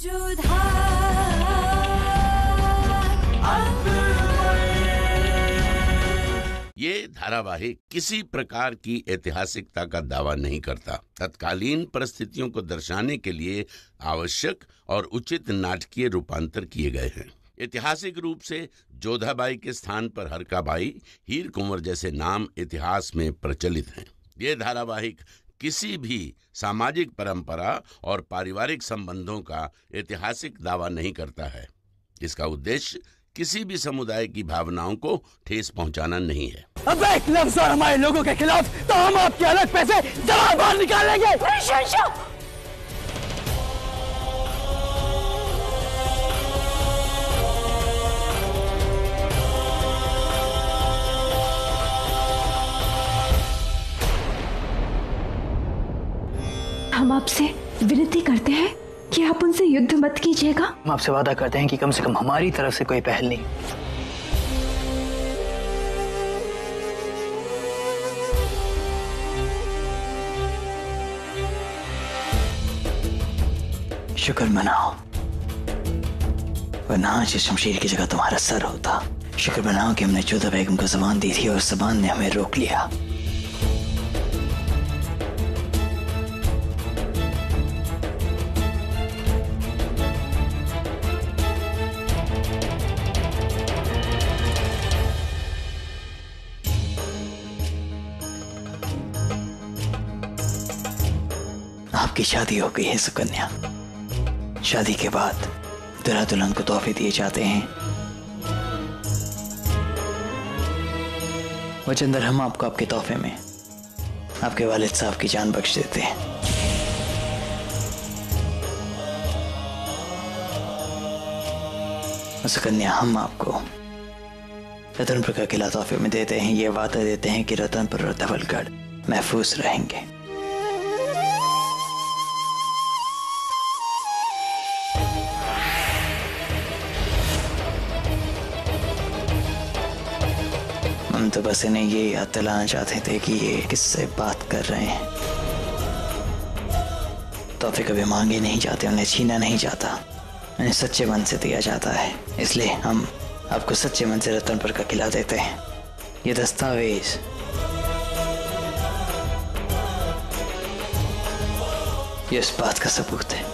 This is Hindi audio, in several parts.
ये धारावाहिक किसी प्रकार की ऐतिहासिकता का दावा नहीं करता। तत्कालीन परिस्थितियों को दर्शाने के लिए आवश्यक और उचित नाटकीय रूपांतर किए गए हैं। ऐतिहासिक रूप से जोधाबाई के स्थान पर हरकाबाई, हीर कुंवर जैसे नाम इतिहास में प्रचलित हैं। ये धारावाहिक किसी भी सामाजिक परंपरा और पारिवारिक संबंधों का ऐतिहासिक दावा नहीं करता है। इसका उद्देश्य किसी भी समुदाय की भावनाओं को ठेस पहुंचाना नहीं है। अब एक लफ्ज और हमारे लोगों के खिलाफ तो हम आपके अलग पैसे जवाब बाहर निकालेंगे। हम आपसे विनती करते हैं कि आप उनसे युद्ध मत कीजिएगा। हम आपसे वादा करते हैं कि कम से कम हमारी तरफ से कोई पहल नहीं। शुक्र मनाओ, वरना आज इस शमशीर की जगह तुम्हारा सर होता। शुक्र मनाओ कि हमने जोधा बेगम को ज़बान दी थी और ज़बान ने हमें रोक लिया। आपकी शादी हो गई है सुकन्या। शादी के बाद दुल्हा दुल्हन को तोहफे दिए जाते हैं। वचनदर हम आपको आपके तोहफे में आपके वालिद साहब की जान बख्श देते हैं। सुकन्या हम आपको रतनपुर का किला तोहफे में देते हैं। ये वादा देते हैं कि रतनपुर और धवलगढ़ महफूज रहेंगे। हम तो बस इन्हें ये याद दिलाना चाहते थे कि ये किससे बात कर रहे हैं। तोहफे कभी मांगे नहीं जाते, उन्हें छीना नहीं जाता, उन्हें सच्चे मन से दिया जाता है। इसलिए हम आपको सच्चे मन से रतनपुर का किला देते हैं। ये दस्तावेज ये इस बात का सबूत है।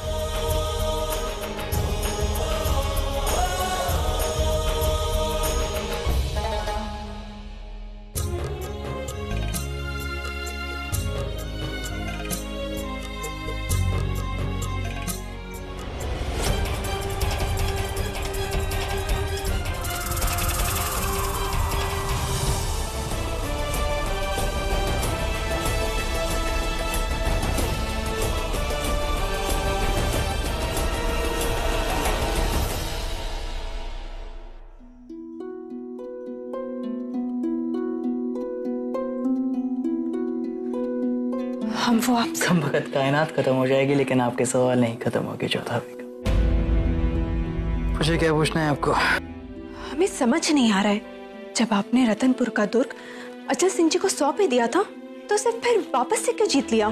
हम वो आपसे कम वक्त कायनात खत्म हो जाएगी लेकिन आपके सवाल नहीं खत्म होंगे जोधा बेगम। मुझे क्या पूछना है आपको? हमें समझ नहीं आ रहा है, जब आपने रतनपुर का दुर्ग अचल सिंह जी को सौंप ही दिया था तो उसे फिर वापस से क्यों जीत लिया?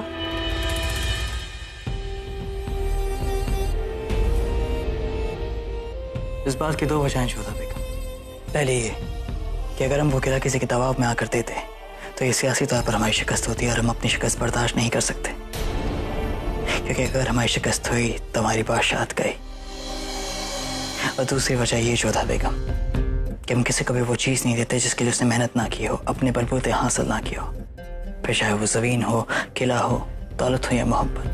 इस बात की दो वजहें जोधा बेगम। पहले ये कि अगर हम वो किला किसी के दबाव में आकर देते तो ये सियासी तौर पर हमारी शिकस्त होती है और हम अपनी शिकस्त बर्दाश्त नहीं कर सकते। क्योंकि अगर हमारी शिकस्त हुई तो हमारी बादशाहत गई। और दूसरी वजह ये जोधा बेगम कि हम किसी को भी वो चीज़ नहीं देते जिसके लिए उसने मेहनत ना की हो, अपने बलबूते हासिल ना की हो, फिर चाहे वो ज़मीन हो, किला हो, दौलत हो या मोहब्बत।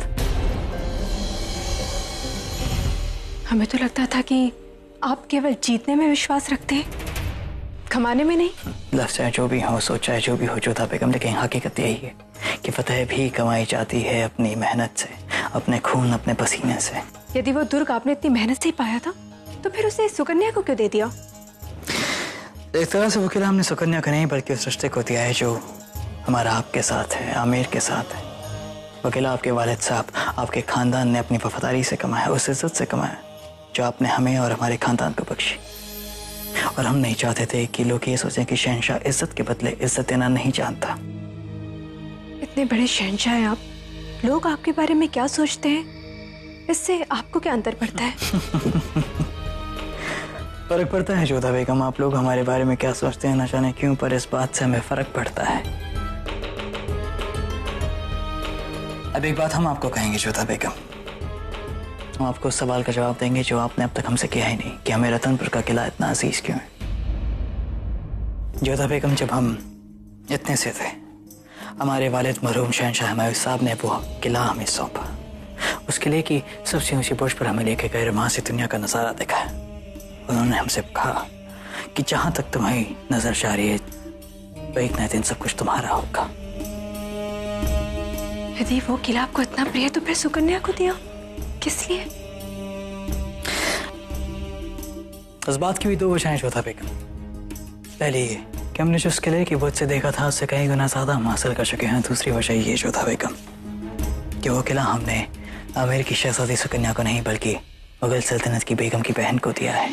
हमें तो लगता था कि आप केवल जीतने में विश्वास रखते हैं, कमाने में नहीं। लफ्ज़ चाहे जो भी हो, सोच चाहे जो भी हो जोधा बेगम, लेकिन हकीकत यही है कि फतह भी कमाई जाती है अपनी मेहनत से, अपने खून, अपने पसीने से। यदि वो दुर्ग आपने इतनी मेहनत से ही पाया था तो फिर उसे सुकन्या को क्यों दे दिया? एक तरह से वो किला हमने सुकन्या को नहीं बल्कि उस रिश्ते को दिया है जो हमारा आपके साथ है, आमिर के साथ है। वो किला आपके वालिद साहब, आपके खानदान ने अपनी वफादारी से कमाया, उस इज्जत से कमाया जो आपने हमें और हमारे खानदान को बख्शी। और हम नहीं चाहते थे कि लोग ये सोचें कि शहंशाह इज्जत के बदले इज्जत देना नहीं जानता। इतने बड़े शहंशाह हैं आप, लोग आपके बारे में क्या सोचते हैं इससे आपको क्या अंतर पड़ता है? फर्क पड़ता है जोधा बेगम, आप लोग हमारे बारे में क्या सोचते हैं न जाने क्यों, पर इस बात से हमें फर्क पड़ता है। अब एक बात हम आपको कहेंगे जोधा बेगम, हम आपको उस सवाल का जवाब देंगे जो आपने अब तक हमसे किया ही नहीं, कि हमें रतनपुर का किला इतना अजीज क्यों है। जोधा बेगम, जब हम इतने से थे, हमारे वालिद मरहूम शहंशाह हुमायूं साहब ने वो किला हमें सौंपा। उस किले की सबसे ऊंची बुर्ज पर हमें लेके गए, वहां से दुनिया का नजारा देखा। उन्होंने हमसे कहा कि जहां तक तुम्हारी नजर जा रही है, एक न दिन सब कुछ तुम्हारा होगा। यदि वो किला आपको इतना प्रिय तो फिर सुकन्या को दिया किस लिए? उस बात की भी दो वजहें जोधा बेगम। पहले ये कि हमने जो उस किले की बुर्ज से देखा था उससे कई गुना ज्यादा हम हासिल कर चुके हैं। दूसरी वजह ये जोधा बेगम कि वो किला हमने आमेर की शहजादी सुकन्या को नहीं बल्कि मुगल सल्तनत की बेगम की बहन को दिया है।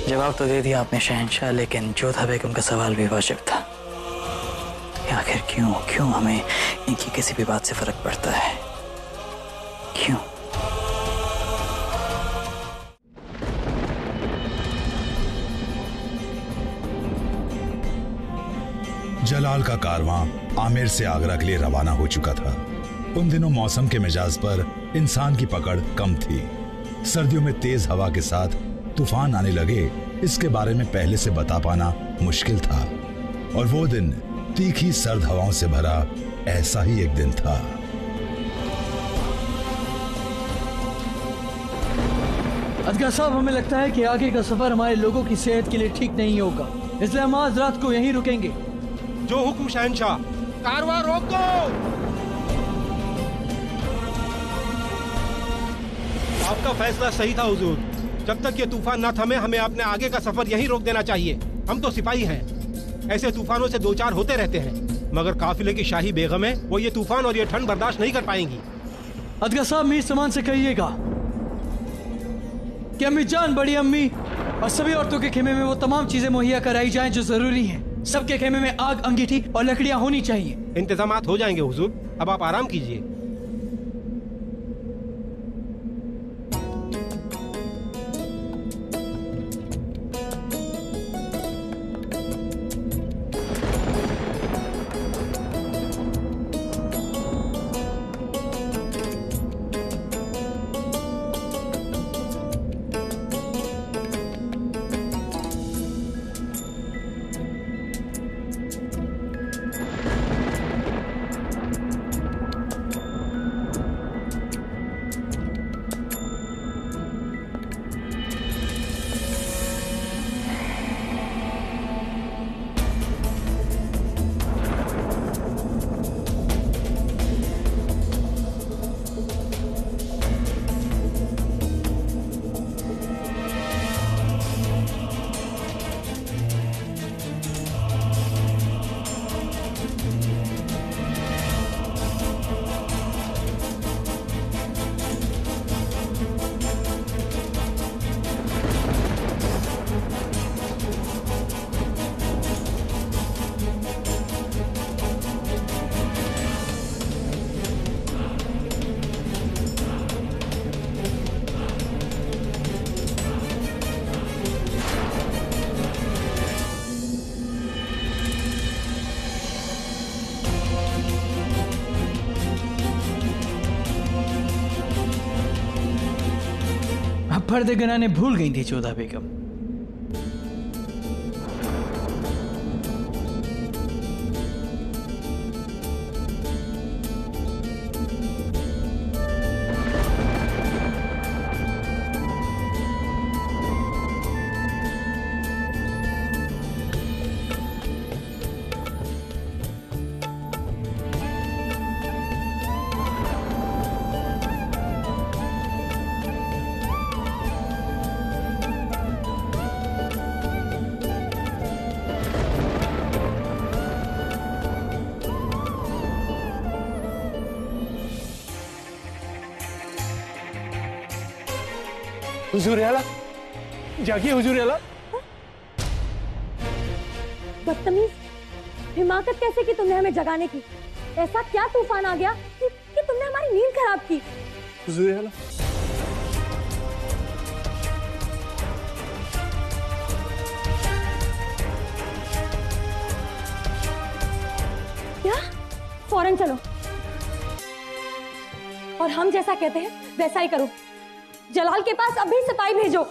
जवाब तो दे दिया आपने शहंशाह, लेकिन जोधा बेगम का सवाल भी वाजिब था। आखिर क्यों हमें इनकी किसी भी बात से फर्क पड़ता है? क्यों? जलाल का कारवां आमेर से आगरा के लिए रवाना हो चुका था। उन दिनों मौसम के मिजाज पर इंसान की पकड़ कम थी। सर्दियों में तेज हवा के साथ तूफान आने लगे, इसके बारे में पहले से बता पाना मुश्किल था। और वो दिन तीखी सर्द हवाओं से भरा ऐसा ही एक दिन था। अदगा साहब, हमें लगता है कि आगे का सफर हमारे लोगों की सेहत के लिए ठीक नहीं होगा, इसलिए हम आज रात को यहीं रुकेंगे। जो हुक्म शहंशाह। कारवां रोक दो। आपका फैसला सही था हुजूर। जब तक ये तूफान ना थमे हमें अपने आगे का सफर यहीं रोक देना चाहिए। हम तो सिपाही हैं, ऐसे तूफानों से दो चार होते रहते हैं, मगर काफिले की शाही बेगम है, वो ये तूफान और ये ठंड बर्दाश्त नहीं कर पाएंगी। अदगा साहब, मीर समान से कहिएगा कि अम्मी जान, बड़ी अम्मी और सभी औरतों के खेमे में वो तमाम चीजें मुहैया कराई जाएं जो जरूरी हैं। सबके खेमे में आग, अंगीठी और लकड़ियां होनी चाहिए। इंतजामात हो जाएंगे हुजूर, अब आप आराम कीजिए। पर्दे गिराने भूल गई थी जोधा बेगम। हुजूर आला, जागिए हुजूर आला। बदतमीज, हिमाकत कैसे की तुमने हमें जगाने की? ऐसा क्या तूफान आ गया कि तुमने हमारी नींद खराब की? हुजूर आला, क्या? फौरन चलो और हम जैसा कहते हैं वैसा ही करो। जलाल के पास अभी सिपाही भेजो।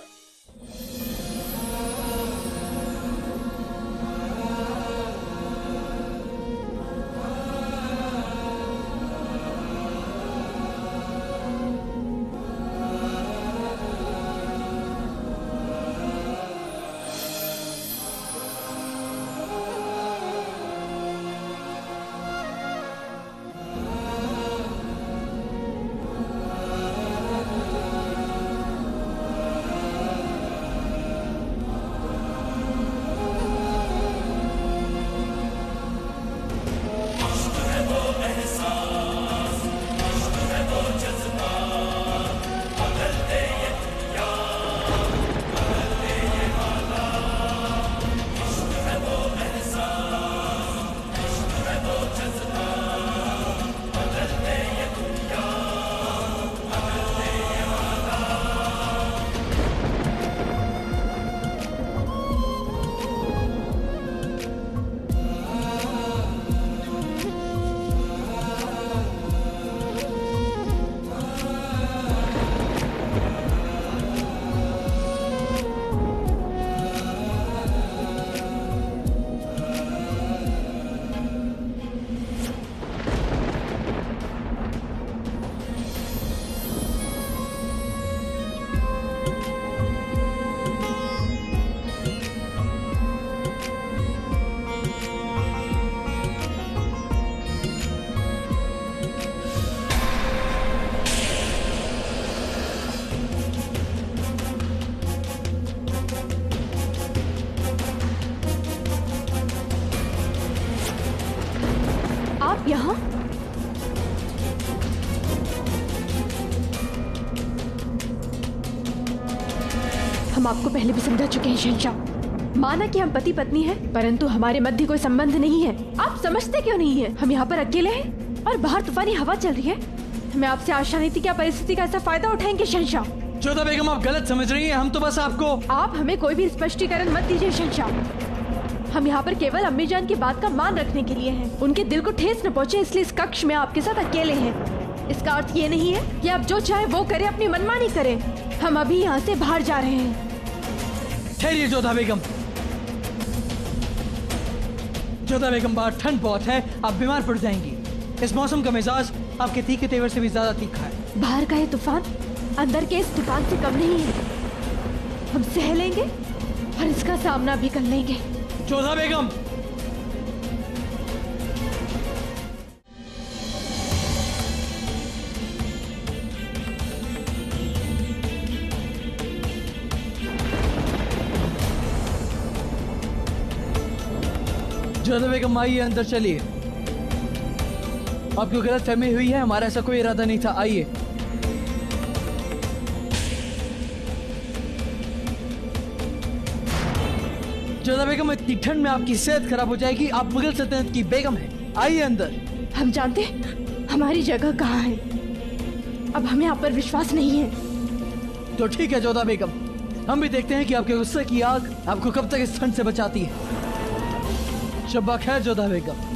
आप यहाँ? हम आपको पहले भी समझा चुके हैं शहंशाह। माना कि हम पति पत्नी हैं, परंतु हमारे मध्य कोई संबंध नहीं है। आप समझते क्यों नहीं है? हम यहाँ पर अकेले हैं और बाहर तूफानी हवा चल रही है। हमें आपसे आशा नहीं थी कि आप परिस्थिति का ऐसा फायदा उठाएंगे शहंशाह। जोधा बेगम, आप गलत समझ रही हैं। हम तो बस आपको... आप हमें कोई भी स्पष्टीकरण मत दीजिए शहंशाह। हम यहाँ पर केवल अम्मी जान की बात का मान रखने के लिए हैं। उनके दिल को ठेस न पहुँचे, इसलिए इस कक्ष में आपके साथ अकेले हैं। इसका अर्थ ये नहीं है कि आप जो चाहे वो करें, अपनी मनमानी करें। हम अभी यहाँ से बाहर जा रहे हैं। ठहरिए जोधा बेगम। जोधा बेगम, बाहर ठंड बहुत है, आप बीमार पड़ जाएंगी। इस मौसम का मिजाज आपके तीखे तेवर से भी ज्यादा तीखा है। बाहर का ये तूफान अंदर के इस तूफान से कम नहीं है। हम सह लेंगे और इसका सामना भी कर लेंगे। जोधा बेगम, जोधा बेगम आइए, अंदर चलिए। आपको गलत फहमी हुई है, हमारा ऐसा कोई इरादा नहीं था। आइए। जोधा बेगम, इतनी ठंड में आपकी सेहत खराब हो जाएगी। आप मुगल सल्तनत की बेगम हैं। आइए अंदर। हम जानते हमारी जगह कहाँ है। अब हमें आप पर विश्वास नहीं है। तो ठीक है जोधा बेगम, हम भी देखते हैं कि आपके गुस्से की आग आपको कब तक इस ठंड से बचाती है। शब्बा खैर जोधा बेगम।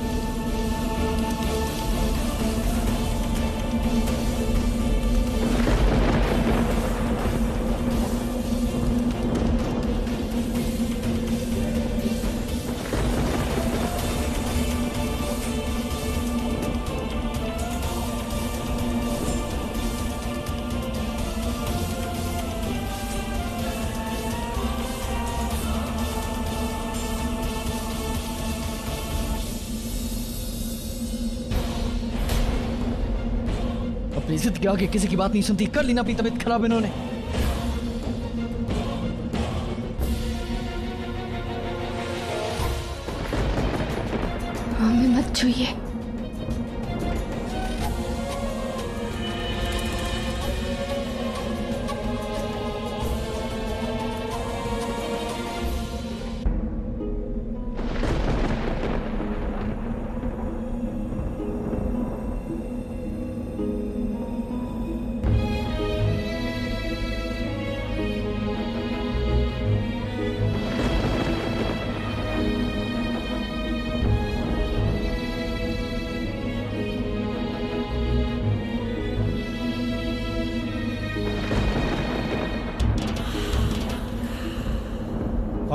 अपनी इज्जत के आगे किसी की बात नहीं सुनती। कर ली ना अपनी तबीयत खराब इन्होंने। हमें मत छूइए।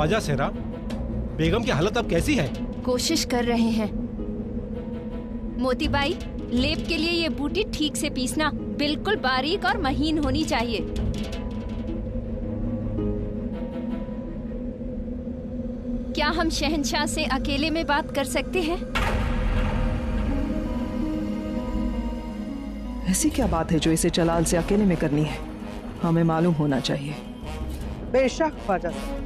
ख्वाजा सेहरा, बेगम की हालत अब कैसी है? कोशिश कर रहे हैं। मोतीबाई, लेप के लिए ये बूटी ठीक से पीसना, बिल्कुल बारीक और महीन होनी चाहिए। क्या हम शहंशाह से अकेले में बात कर सकते हैं? ऐसी क्या बात है जो इसे जलाल से अकेले में करनी है? हमें मालूम होना चाहिए। बेशक ख्वाजा साहब,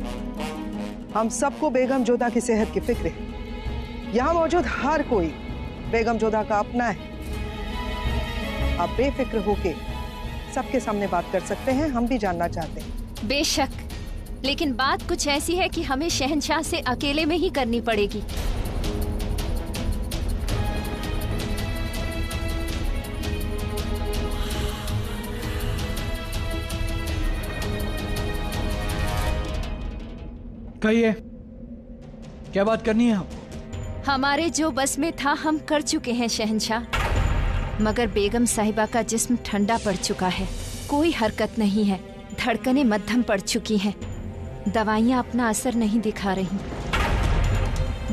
हम सबको बेगम जोधा की सेहत की फिक्र है। यहाँ मौजूद हर कोई बेगम जोधा का अपना है। आप बेफिक्र होके सबके सामने बात कर सकते हैं, हम भी जानना चाहते हैं। बेशक, लेकिन बात कुछ ऐसी है कि हमें शहंशाह से अकेले में ही करनी पड़ेगी। कहिए, क्या बात करनी है? हमारे जो बस में था हम कर चुके हैं शहंशाह, मगर बेगम साहिबा का जिस्म ठंडा पड़ चुका है, कोई हरकत नहीं है, धड़कनें मध्यम पड़ चुकी हैं, दवाइयाँ अपना असर नहीं दिखा रही।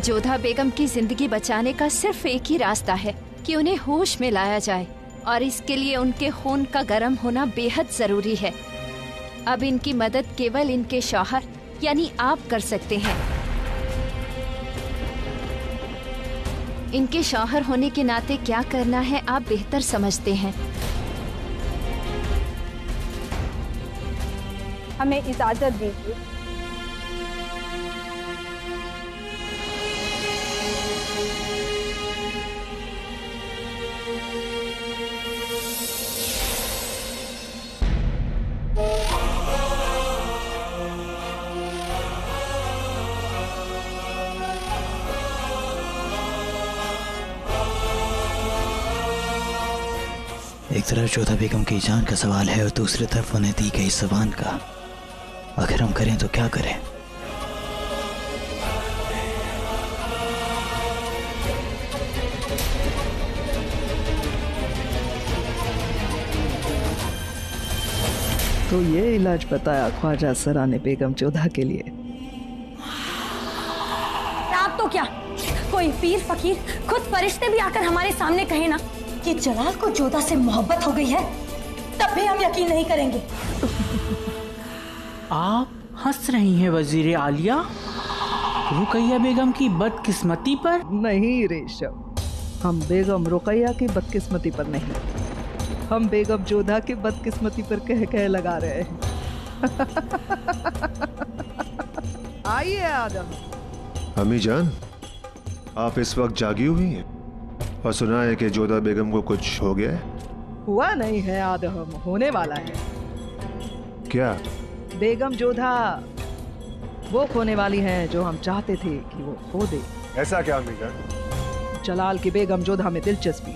जोधा बेगम की जिंदगी बचाने का सिर्फ एक ही रास्ता है कि उन्हें होश में लाया जाए, और इसके लिए उनके खून का गर्म होना बेहद जरूरी है। अब इनकी मदद केवल इनके शौहर यानी आप कर सकते हैं। इनके शौहर होने के नाते क्या करना है आप बेहतर समझते हैं। हमें इजाजत दीजिए। एक तरफ जोधा बेगम की जान का सवाल है और दूसरी तरफ उन्हें दी गई ज़बान का। अगर हम करें तो क्या करें? तो ये इलाज बताया ख्वाजा सरा ने बेगम जोधा के लिए। आप तो क्या, कोई पीर फकीर, खुद फरिश्ते भी आकर हमारे सामने कहे ना कि जलाल को जोधा से मोहब्बत हो गई है, तब भी हम यकीन नहीं करेंगे। आप हंस रही हैं वजीर आलिया रुकैया बेगम की बदकिस्मती पर? नहीं रेशम, हम बेगम रुकैया की बदकिस्मती पर नहीं, हम बेगम जोधा की बदकिस्मती पर कह लगा रहे हैं। आइए आदम। अम्मी जान, आप इस वक्त जागी हुई हैं और सुना है कि जोधा बेगम को कुछ हो गया है? हुआ नहीं है आदम, होने वाला है। क्या? बेगम जोधा वो खोने वाली है जो हम चाहते थे कि वो खो दे। ऐसा क्या अम्मी जान? जलाल की बेगम जोधा में दिलचस्पी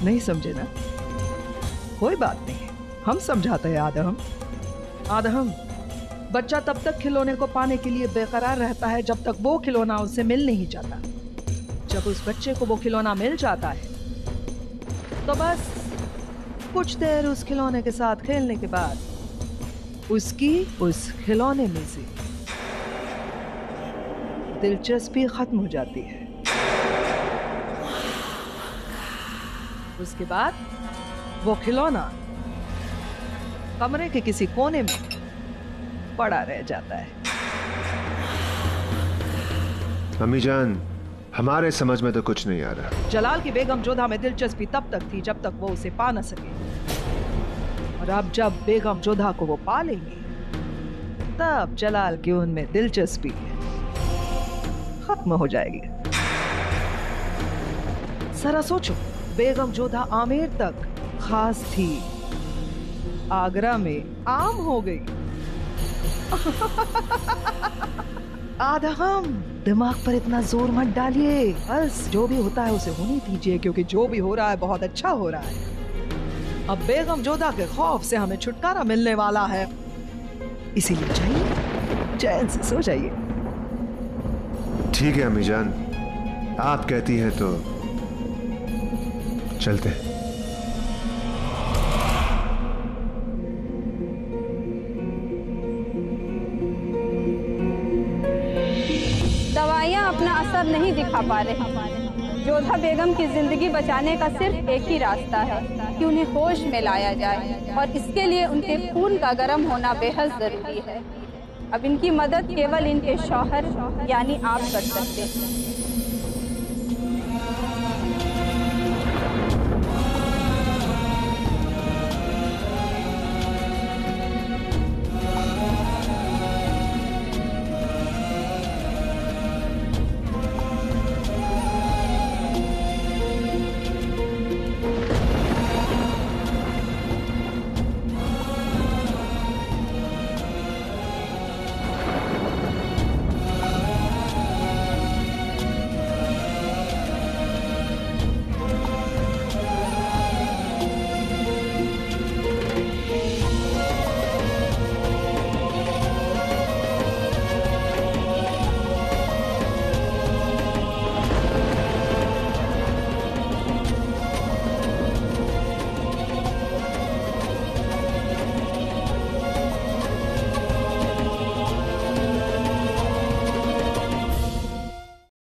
नहीं, समझे ना? कोई बात नहीं, हम समझाते हैं आदम। आदम, बच्चा तब तक खिलौने को पाने के लिए बेकरार रहता है जब तक वो खिलौना उससे मिल नहीं जाता। जब उस बच्चे को वो खिलौना मिल जाता है तो बस कुछ देर उस खिलौने के साथ खेलने के बाद उसकी उस खिलौने में से दिलचस्पी खत्म हो जाती है। उसके बाद वो खिलौना कमरे के किसी कोने में पड़ा रह जाता है। अम्मी जान, हमारे समझ में तो कुछ नहीं आ रहा। जलाल की बेगम जोधा में दिलचस्पी तब तक थी जब तक वो उसे पा न सके, और अब जब बेगम जोधा को वो पा लेंगे तब जलाल की उनमें दिलचस्पी खत्म हो जाएगी। जरा सोचो, बेगम जोधा आमेर तक खास थी, आगरा में आम हो गई। आदम, दिमाग पर इतना जोर मत डालिए, बस जो भी होता है उसे होने दीजिए, क्योंकि जो भी हो रहा है बहुत अच्छा हो रहा है। अब बेगम जोधा के खौफ से हमें छुटकारा मिलने वाला है, इसीलिए चाहिए चैन से सो जाइए। ठीक है अम्मी जान, आप कहती हैं तो चलते हैं। नहीं दिखा पा रहे। जोधा बेगम की जिंदगी बचाने का सिर्फ एक ही रास्ता है कि उन्हें होश में लाया जाए और इसके लिए उनके खून का गर्म होना बेहद जरूरी है। अब इनकी मदद केवल इनके शौहर यानी आप कर सकते हैं।